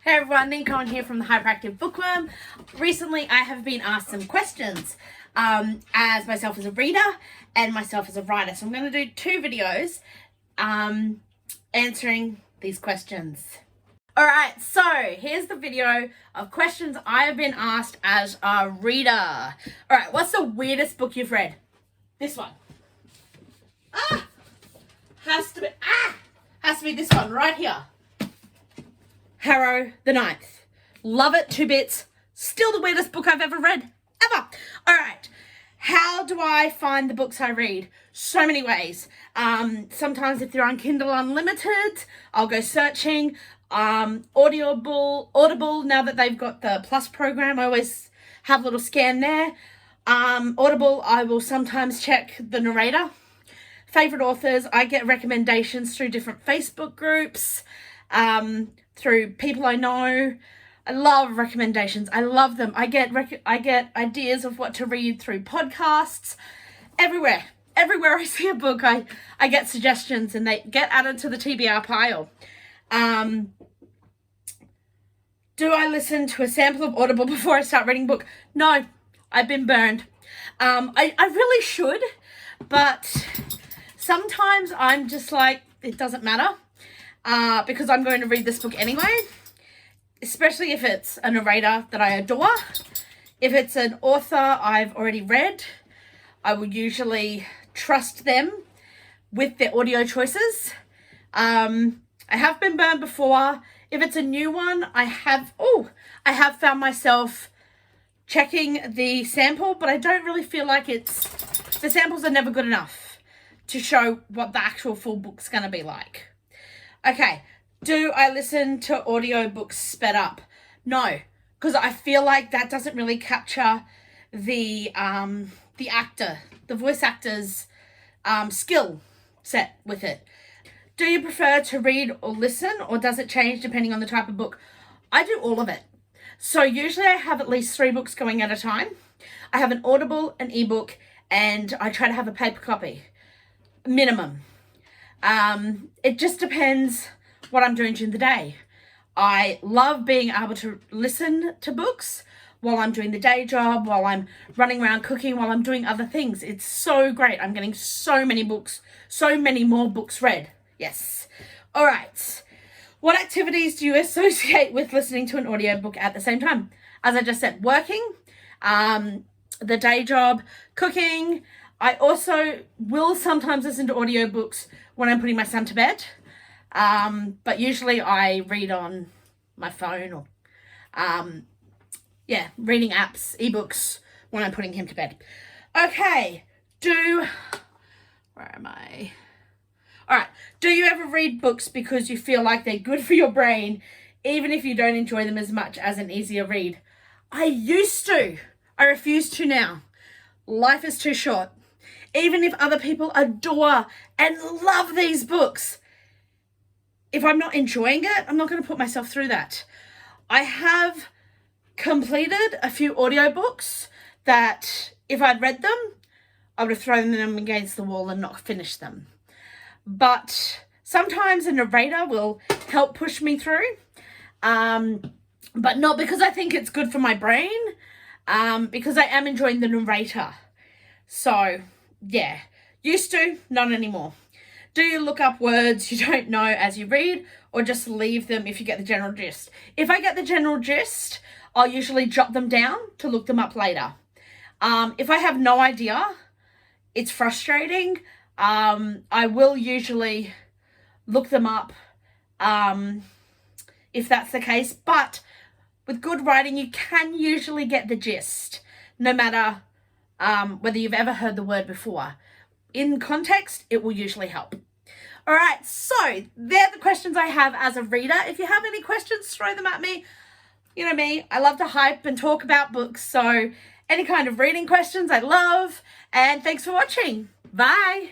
Hey everyone, Nico here from the Hyperactive Bookworm. Recently I have been asked some questions as myself as a reader and myself as a writer. So I'm going to do two videos answering these questions. Alright, so here's the video of questions I have been asked as a reader. Alright, what's the weirdest book you've read? This one. Has to be this one right here. Harrow the Ninth. Love it to bits. Still the weirdest book I've ever read. Ever. Alright. How do I find the books I read? So many ways. Sometimes if they're on Kindle Unlimited, I'll go searching. Audible, now that they've got the Plus program, I always have a little scan there. Audible, I will sometimes check the narrator. Favorite authors, I get recommendations through different Facebook groups, through people I know. I love recommendations. I love them. I get ideas of what to read through podcasts. Everywhere I see a book, I get suggestions and they get added to the TBR pile. Do I listen to a sample of Audible before I start reading a book? No, I've been burned. I really should, but sometimes I'm just like, it doesn't matter. Because I'm going to read this book anyway, especially if it's a narrator that I adore. If it's an author I've already read, I will usually trust them with their audio choices. I have been burned before. If it's a new one, I have found myself checking the sample, but I don't really feel like the samples are never good enough to show what the actual full book's going to be like. Okay, do I listen to audiobooks sped up? No, because I feel like that doesn't really capture the voice actor's skill set with it. Do you prefer to read or listen, or does it change depending on the type of book? I do all of it. So usually I have at least 3 books going at a time. I have an Audible, an ebook, and I try to have a paper copy, minimum. It just depends what I'm doing during the day. I love being able to listen to books while I'm doing the day job, while I'm running around cooking, while I'm doing other things. It's so great. I'm getting so many more books read. Yes. All right. What activities do you associate with listening to an audiobook at the same time? As I just said, working, the day job, cooking. I also will sometimes listen to audiobooks when I'm putting my son to bed. But usually I read on my phone or, reading apps, ebooks when I'm putting him to bed. Okay. Where am I? All right. Do you ever read books because you feel like they're good for your brain, even if you don't enjoy them as much as an easier read? I used to. I refuse to now. Life is too short. Even if other people adore and love these books, if I'm not enjoying it, I'm not going to put myself through that. I have completed a few audiobooks that if I'd read them, I would have thrown them against the wall and not finished them. But sometimes a narrator will help push me through, but not because I think it's good for my brain, because I am enjoying the narrator. So, yeah, used to, not anymore. Do you look up words you don't know as you read, or just leave them if you get the general gist? If I get the general gist, I'll usually jot them down to look them up later. If I have no idea, it's frustrating. I will usually look them up if that's the case. But with good writing, you can usually get the gist, no matter whether you've ever heard the word before. In context, it will usually help. All right, so they're the questions I have as a reader. If you have any questions, throw them at me. You know me, I love to hype and talk about books. So any kind of reading questions, I love. And thanks for watching. Bye.